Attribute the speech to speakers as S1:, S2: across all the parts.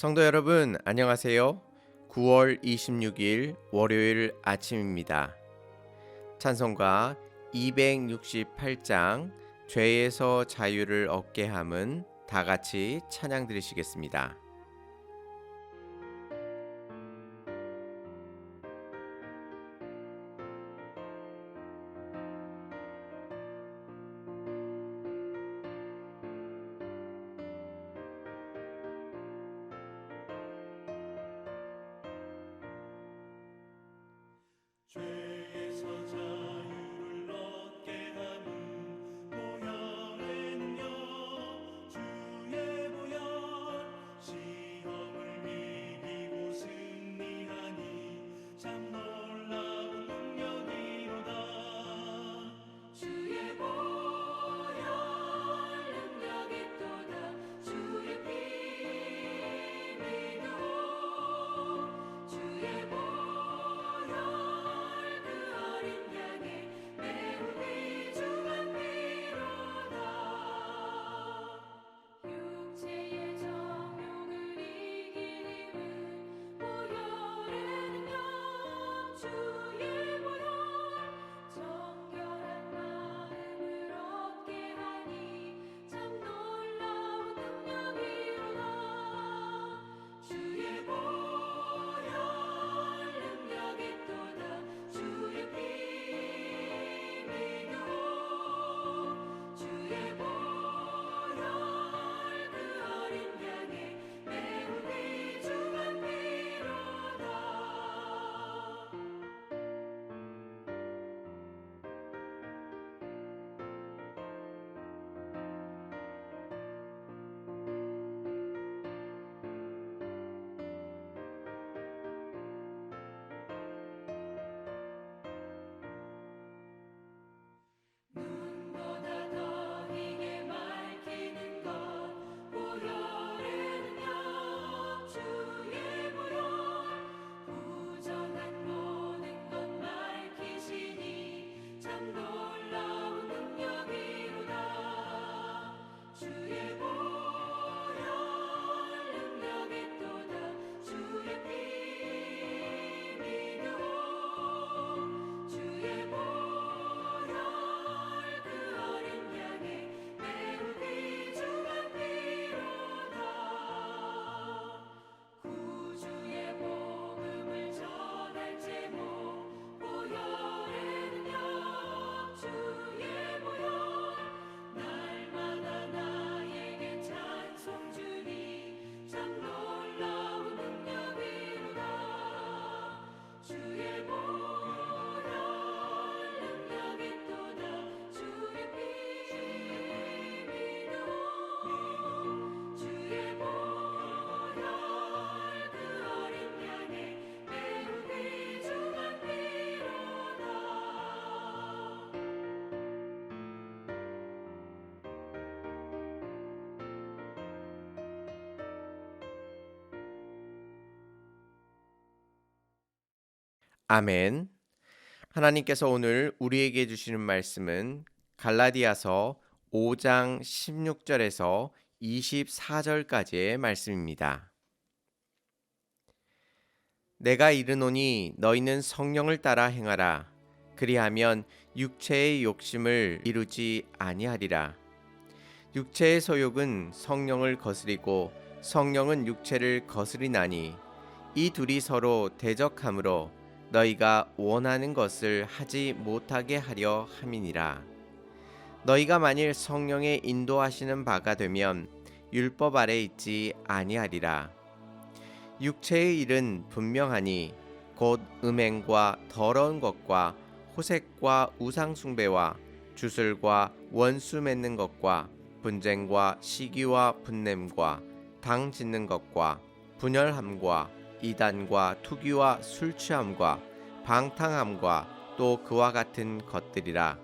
S1: 성도 여러분, 안녕하세요. 9월 26일 월요일 아침입니다. 찬송가 268장 죄에서 자유를 얻게 함은 다 같이 찬양 드리시겠습니다.
S2: 죄에서 자유를 얻게 함은 보혈에는요 주의 보혈 시험을 이기고 승리하니 참 놀라운 능력이로다. 주의 보혈 능력이 또다. 주의 피 믿어 주의 보혈
S1: 아멘. 하나님께서 오늘 우리에게 주시는 말씀은 갈라디아서 5장 16절에서 24절까지의 말씀입니다. 내가 이르노니 너희는 성령을 따라 행하라. 그리하면 육체의 욕심을 이루지 아니하리라. 육체의 소욕은 성령을 거스리고 성령은 육체를 거스리나니 이 둘이 서로 대적하므로 너희가 원하는 것을 하지 못하게 하려 함이니라. 너희가 만일 성령의 인도하시는 바가 되면 율법 아래 있지 아니하리라. 육체의 일은 분명하니 곧 음행과 더러운 것과 호색과 우상숭배와 주술과 원수 맺는 것과 분쟁과 시기와 분냄과 당 짓는 것과 분열함과 이단과 투기와 술 취함과 방탕함과 또 그와 같은 것들이라.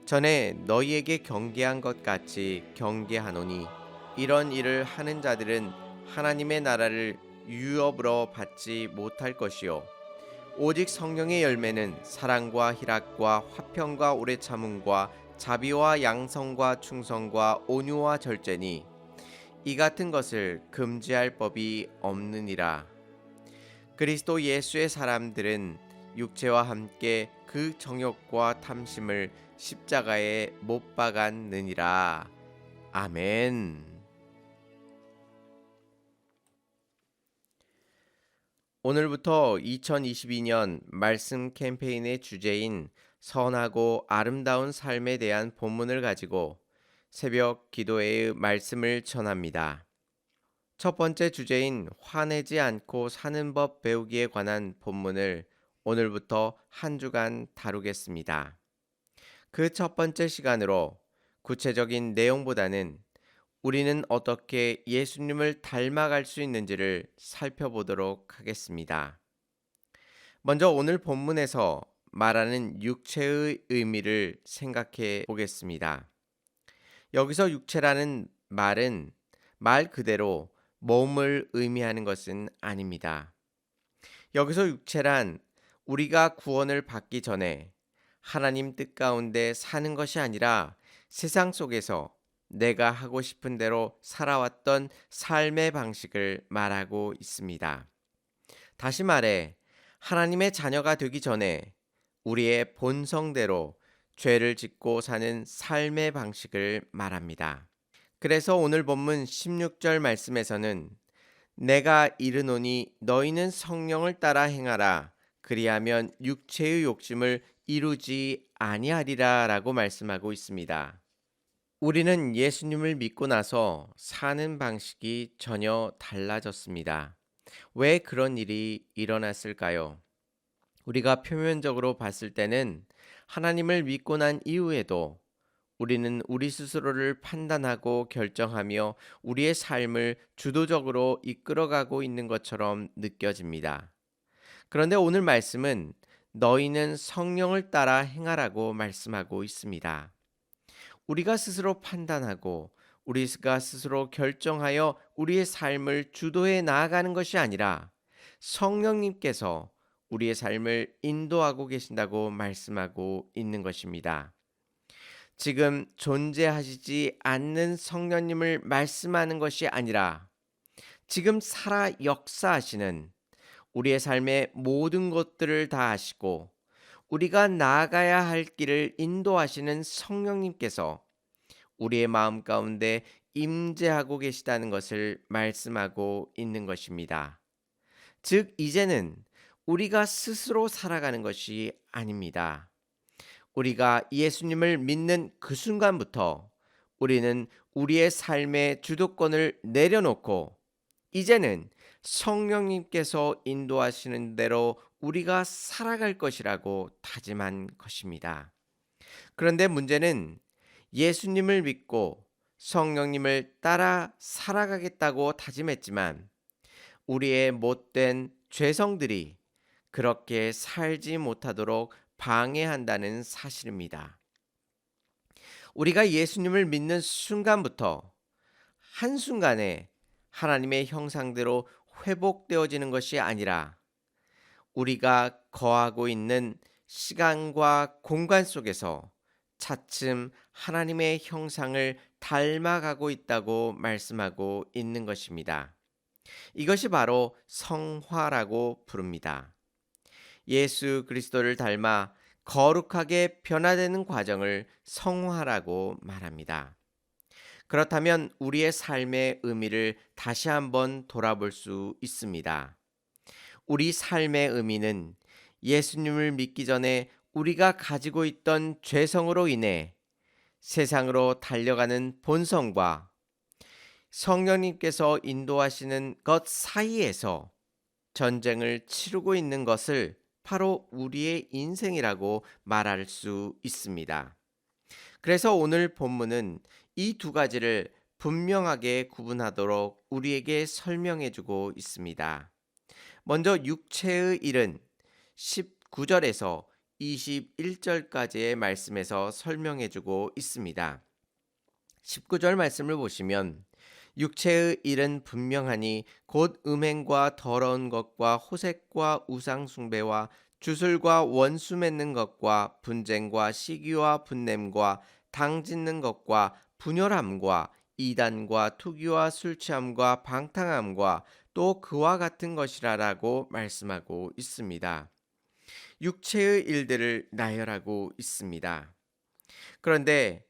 S1: 전에 너희에게 경계한 것 같이 경계하노니 이런 일을 하는 자들은 하나님의 나라를 유업으로 받지 못할 것이요 오직 성령의 열매는 사랑과 희락과 화평과 오래 참음과 자비와 양성과 충성과 온유와 절제니 이 같은 것을 금지할 법이 없느니라. 그리스도 예수의 사람들은 육체와 함께 그 정욕과 탐심을 십자가에 못 박았느니라. 아멘. 오늘부터 2022년 말씀 캠페인의 주제인 선하고 아름다운 삶에 대한 본문을 가지고 새벽 기도회의 말씀을 전합니다. 첫 번째 주제인 화내지 않고 사는 법 배우기에 관한 본문을 오늘부터 한 주간 다루겠습니다. 그 첫 번째 시간으로 구체적인 내용보다는 우리는 어떻게 예수님을 닮아갈 수 있는지를 살펴보도록 하겠습니다. 먼저 오늘 본문에서 말하는 육체의 의미를 생각해 보겠습니다. 여기서 육체라는 말은 말 그대로 몸을 의미하는 것은 아닙니다. 여기서 육체란 우리가 구원을 받기 전에 하나님 뜻 가운데 사는 것이 아니라 세상 속에서 내가 하고 싶은 대로 살아왔던 삶의 방식을 말하고 있습니다. 다시 말해, 하나님의 자녀가 되기 전에 우리의 본성대로 죄를 짓고 사는 삶의 방식을 말합니다. 그래서 오늘 본문 16절 말씀에서는 내가 이르노니 너희는 성령을 따라 행하라. 그리하면 육체의 욕심을 이루지 아니하리라 라고 말씀하고 있습니다. 우리는 예수님을 믿고 나서 사는 방식이 전혀 달라졌습니다. 왜 그런 일이 일어났을까요? 우리가 표면적으로 봤을 때는 하나님을 믿고 난 이후에도 우리는 우리 스스로를 판단하고 결정하며 우리의 삶을 주도적으로 이끌어가고 있는 것처럼 느껴집니다. 그런데 오늘 말씀은 너희는 성령을 따라 행하라고 말씀하고 있습니다. 우리가 스스로 판단하고 우리가 스스로 결정하여 우리의 삶을 주도해 나아가는 것이 아니라 성령님께서 우리의 삶을 인도하고 계신다고 말씀하고 있는 것입니다. 지금 존재하시지 않는 성령님을 말씀하는 것이 아니라 지금 살아 역사하시는 우리의 삶의 모든 것들을 다 아시고 우리가 나아가야 할 길을 인도하시는 성령님께서 우리의 마음 가운데 임재하고 계시다는 것을 말씀하고 있는 것입니다. 즉 이제는 우리가 스스로 살아가는 것이 아닙니다. 우리가 예수님을 믿는 그 순간부터 우리는 우리의 삶의 주도권을 내려놓고 이제는 성령님께서 인도하시는 대로 우리가 살아갈 것이라고 다짐한 것입니다. 그런데 문제는 예수님을 믿고 성령님을 따라 살아가겠다고 다짐했지만 우리의 못된 죄성들이 그렇게 살지 못하도록 방해한다는 사실입니다. 우리가 예수님을 믿는 순간부터 한순간에 하나님의 형상대로 회복되어지는 것이 아니라 우리가 거하고 있는 시간과 공간 속에서 차츰 하나님의 형상을 닮아가고 있다고 말씀하고 있는 것입니다. 이것이 바로 성화라고 부릅니다. 예수 그리스도를 닮아 거룩하게 변화되는 과정을 성화라고 말합니다. 그렇다면 우리의 삶의 의미를 다시 한번 돌아볼 수 있습니다. 우리 삶의 의미는 예수님을 믿기 전에 우리가 가지고 있던 죄성으로 인해 세상으로 달려가는 본성과 성령님께서 인도하시는 것 사이에서 전쟁을 치르고 있는 것을 바로 우리의 인생이라고 말할 수 있습니다. 그래서 오늘 본문은 이 두 가지를 분명하게 구분하도록 우리에게 설명해 주고 있습니다. 먼저 육체의 일은 19절에서 21절까지의 말씀에서 설명해 주고 있습니다. 19절 말씀을 보시면 육체의 일은 분명하니 곧 음행과 더러운 것과 호색과 우상 숭배와 주술과 원수 맺는 것과 분쟁과 시기와 분냄과 당 짓는 것과 분열함과 이단과 투기와 술취함과 방탕함과 또 그와 같은 것이라라고 말씀하고 있습니다. 육체의 일들을 나열하고 있습니다. 그런데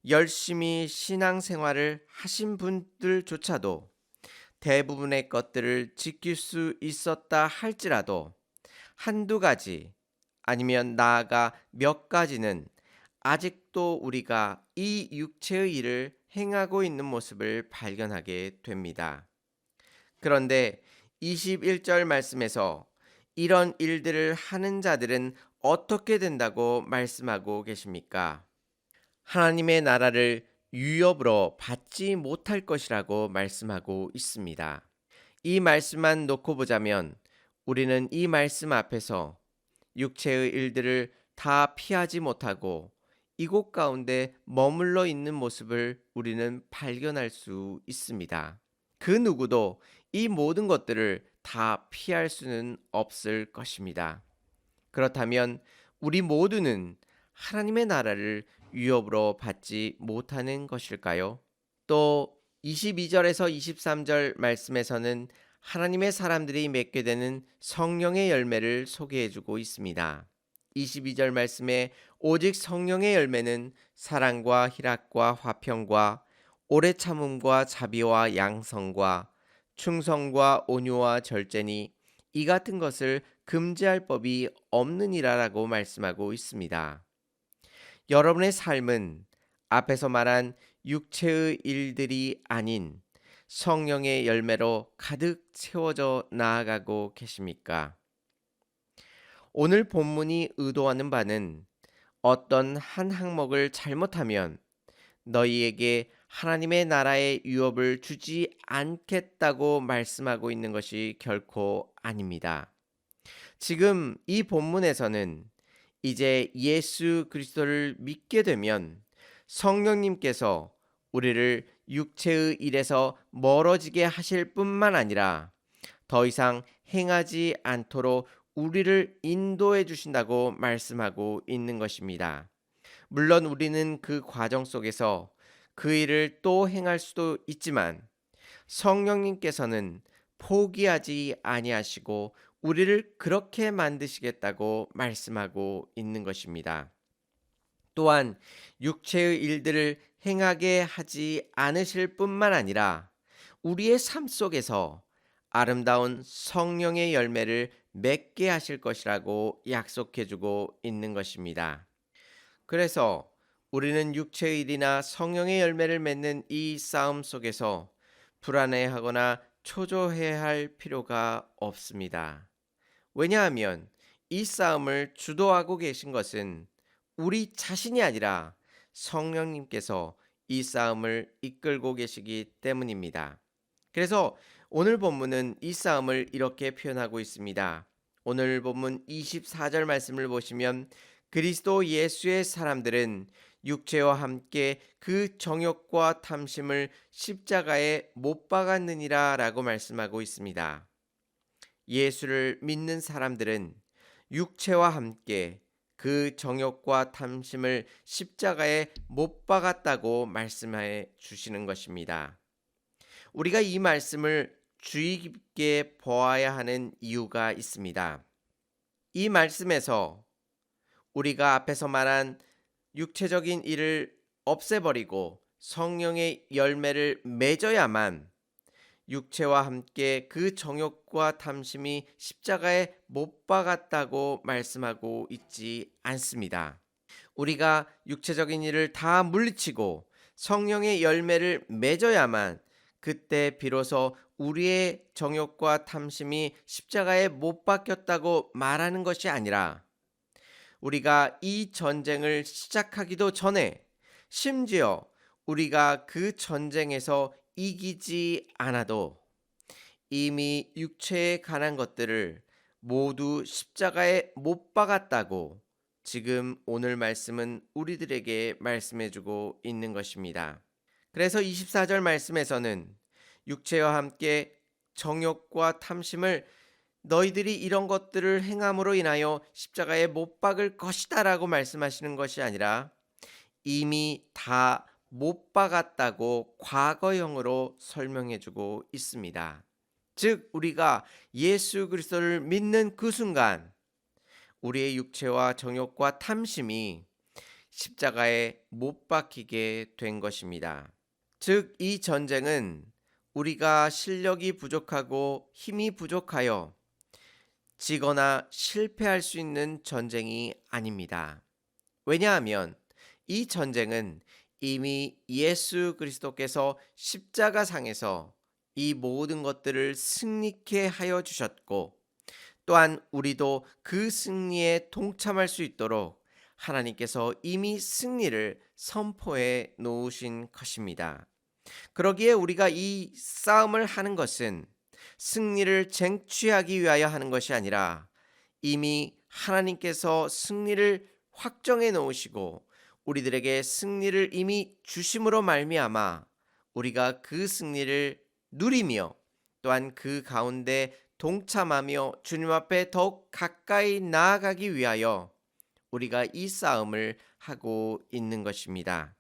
S1: 열심히 신앙생활을 하신 분들조차도 대부분의 것들을 지킬 수 있었다 할지라도 한두 가지 아니면 나아가 몇 가지는 아직도 우리가 이 육체의 일을 행하고 있는 모습을 발견하게 됩니다. 그런데 21절 말씀에서 이런 일들을 하는 자들은 어떻게 된다고 말씀하고 계십니까? 하나님의 나라를 유업으로 받지 못할 것이라고 말씀하고 있습니다. 이 말씀만 놓고 보자면 우리는 이 말씀 앞에서 육체의 일들을 다 피하지 못하고 이곳 가운데 머물러 있는 모습을 우리는 발견할 수 있습니다. 그 누구도 이 모든 것들을 다 피할 수는 없을 것입니다. 그렇다면 우리 모두는 하나님의 나라를 유업으로 받지 못하는 것일까요? 또 22절에서 23절 말씀에서는 하나님의 사람들이 맺게 되는 성령의 열매를 소개해 주고 있습니다. 22절 말씀에 오직 성령의 열매는 사랑과 희락과 화평과 오래 참음과 자비와 양성과 충성과 온유와 절제니 이 같은 것을 금지할 법이 없느니라라고 말씀하고 있습니다. 여러분의 삶은 앞에서 말한 육체의 일들이 아닌 성령의 열매로 가득 채워져 나아가고 계십니까? 오늘 본문이 의도하는 바는 어떤 한 항목을 잘못하면 너희에게 하나님의 나라의 유업을 주지 않겠다고 말씀하고 있는 것이 결코 아닙니다. 지금 이 본문에서는 이제 예수 그리스도를 믿게 되면 성령님께서 우리를 육체의 일에서 멀어지게 하실 뿐만 아니라 더 이상 행하지 않도록 우리를 인도해 주신다고 말씀하고 있는 것입니다. 물론 우리는 그 과정 속에서 그 일을 또 행할 수도 있지만 성령님께서는 포기하지 아니하시고 우리를 그렇게 만드시겠다고 말씀하고 있는 것입니다. 또한 육체의 일들을 행하게 하지 않으실 뿐만 아니라 우리의 삶 속에서 아름다운 성령의 열매를 맺게 하실 것이라고 약속해 주고 있는 것입니다. 그래서 우리는 육체의 일이나 성령의 열매를 맺는 이 싸움 속에서 불안해하거나 초조해야 할 필요가 없습니다. 왜냐하면 이 싸움을 주도하고 계신 것은 우리 자신이 아니라 성령님께서 이 싸움을 이끌고 계시기 때문입니다. 그래서 오늘 본문은 이 싸움을 이렇게 표현하고 있습니다. 오늘 본문 24절 말씀을 보시면 그리스도 예수의 사람들은 육체와 함께 그 정욕과 탐심을 십자가에 못 박았느니라 라고 말씀하고 있습니다. 예수를 믿는 사람들은 육체와 함께 그 정욕과 탐심을 십자가에 못 박았다고 말씀해 주시는 것입니다. 우리가 이 말씀을 주의 깊게 보아야 하는 이유가 있습니다. 이 말씀에서 우리가 앞에서 말한 육체적인 일을 없애버리고 성령의 열매를 맺어야만 육체와 함께 그 정욕과 탐심이 십자가에 못 박았다고 말씀하고 있지 않습니다. 우리가 육체적인 일을 다 물리치고 성령의 열매를 맺어야만 그때 비로소 우리의 정욕과 탐심이 십자가에 못 박혔다고 말하는 것이 아니라 우리가 이 전쟁을 시작하기도 전에 심지어 우리가 그 전쟁에서 이기지 않아도 이미 육체에 관한 것들을 모두 십자가에 못 박았다고 지금 오늘 말씀은 우리들에게 말씀해주고 있는 것입니다. 그래서 24절 말씀에서는 육체와 함께 정욕과 탐심을 너희들이 이런 것들을 행함으로 인하여 십자가에 못 박을 것이다 라고 말씀하시는 것이 아니라 이미 다 못 박았다고 과거형으로 설명해주고 있습니다. 즉 우리가 예수 그리스도를 믿는 그 순간 우리의 육체와 정욕과 탐심이 십자가에 못 박히게 된 것입니다. 즉 이 전쟁은 우리가 실력이 부족하고 힘이 부족하여 지거나 실패할 수 있는 전쟁이 아닙니다. 왜냐하면 이 전쟁은 이미 예수 그리스도께서 십자가상에서 이 모든 것들을 승리케 하여 주셨고 또한 우리도 그 승리에 동참할 수 있도록 하나님께서 이미 승리를 선포해 놓으신 것입니다. 그러기에 우리가 이 싸움을 하는 것은 승리를 쟁취하기 위하여 하는 것이 아니라 이미 하나님께서 승리를 확정해 놓으시고 우리들에게 승리를 이미 주심으로 말미암아 우리가 그 승리를 누리며 또한 그 가운데 동참하며 주님 앞에 더욱 가까이 나아가기 위하여 우리가 이 싸움을 하고 있는 것입니다.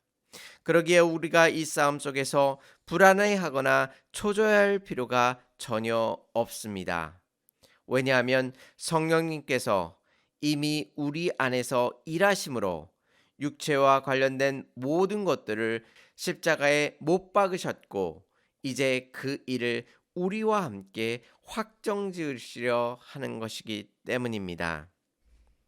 S1: 그러기에 우리가 이 싸움 속에서 불안해하거나 초조해할 필요가 전혀 없습니다. 왜냐하면 성령님께서 이미 우리 안에서 일하심으로 육체와 관련된 모든 것들을 십자가에 못 박으셨고 이제 그 일을 우리와 함께 확정 지으시려 하는 것이기 때문입니다.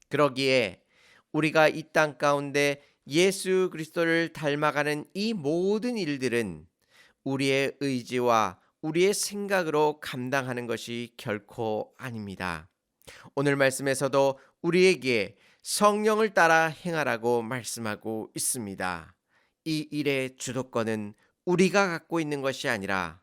S1: 그러기에 우리가 이 땅 가운데 예수 그리스도를 닮아가는 이 모든 일들은 우리의 의지와 우리의 생각으로 감당하는 것이 결코 아닙니다. 오늘 말씀에서도 우리에게 성령을 따라 행하라고 말씀하고 있습니다. 이 일의 주도권은 우리가 갖고 있는 것이 아니라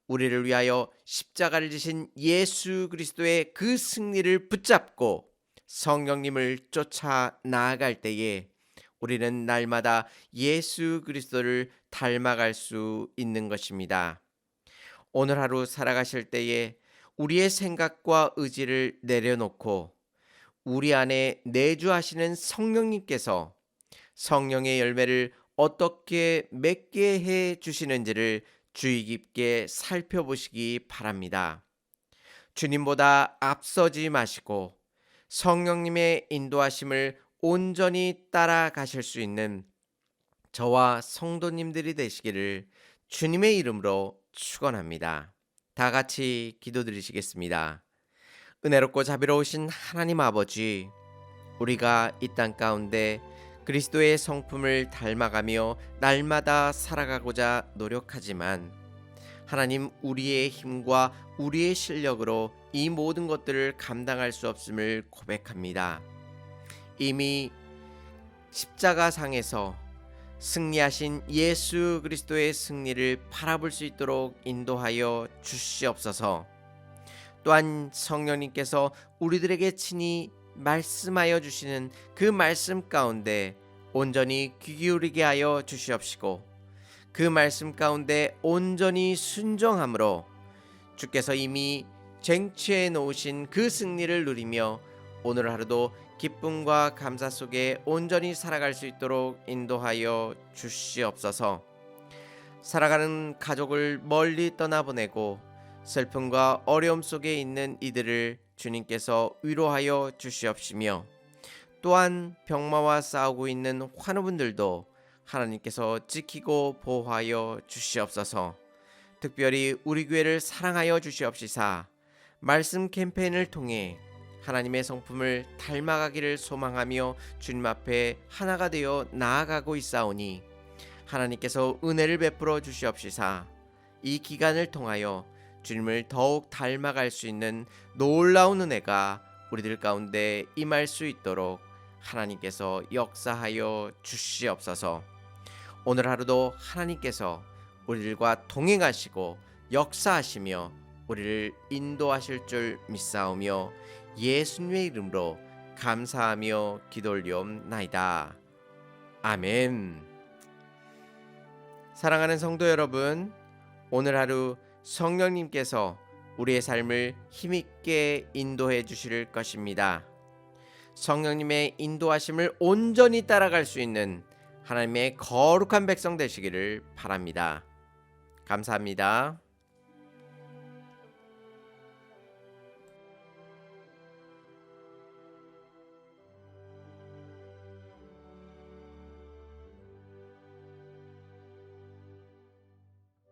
S1: 우리를 위하여 십자가를 지신 예수 그리스도의 그 승리를 붙잡고 성령님을 쫓아 나아갈 때에 우리는 날마다 예수 그리스도를 닮아갈 수 있는 것입니다. 오늘 하루 살아가실 때에 우리의 생각과 의지를 내려놓고 우리 안에 내주하시는 성령님께서 성령의 열매를 어떻게 맺게 해 주시는지를 주의 깊게 살펴보시기 바랍니다. 주님보다 앞서지 마시고 성령님의 인도하심을 온전히 따라가실 수 있는 저와 성도님들이 되시기를 주님의 이름으로 축원합니다. 다 같이 기도드리시겠습니다. 은혜롭고 자비로우신 하나님 아버지, 우리가 이 땅 가운데 그리스도의 성품을 닮아가며 날마다 살아가고자 노력하지만 하나님 우리의 힘과 우리의 실력으로 이 모든 것들을 감당할 수 없음을 고백합니다. 이미 십자가상에서 승리하신 예수 그리스도의 승리를 바라볼 수 있도록 인도하여 주시옵소서. 또한 성령님께서 우리들에게 친히 말씀하여 주시는 그 말씀 가운데 온전히 귀 기울이게 하여 주시옵시고 그 말씀 가운데 온전히 순종함으로 주께서 이미 쟁취해 놓으신 그 승리를 누리며 오늘 하루도 기쁨과 감사 속에 온전히 살아갈 수 있도록 인도하여 주시옵소서. 살아가는 가족을 멀리 떠나보내고 슬픔과 어려움 속에 있는 이들을 주님께서 위로하여 주시옵시며 또한 병마와 싸우고 있는 환우분들도 하나님께서 지키고 보호하여 주시옵소서. 특별히 우리 교회를 사랑하여 주시옵시사 말씀 캠페인을 통해 하나님의 성품을 닮아가기를 소망하며 주님 앞에 하나가 되어 나아가고 있사오니 하나님께서 은혜를 베풀어 주시옵시사 이 기간을 통하여 주님을 더욱 닮아갈 수 있는 놀라운 은혜가 우리들 가운데 임할 수 있도록 하나님께서 역사하여 주시옵소서. 오늘 하루도 하나님께서 우리들과 동행하시고 역사하시며 우리를 인도하실 줄 믿사오며 예수님의 이름으로 감사하며 기도 올리옵나이다. 아멘. 사랑하는 성도 여러분, 오늘 하루 성령님께서 우리의 삶을 힘있게 인도해 주실 것입니다. 성령님의 인도하심을 온전히 따라갈 수 있는 하나님의 거룩한 백성 되시기를 바랍니다. 감사합니다.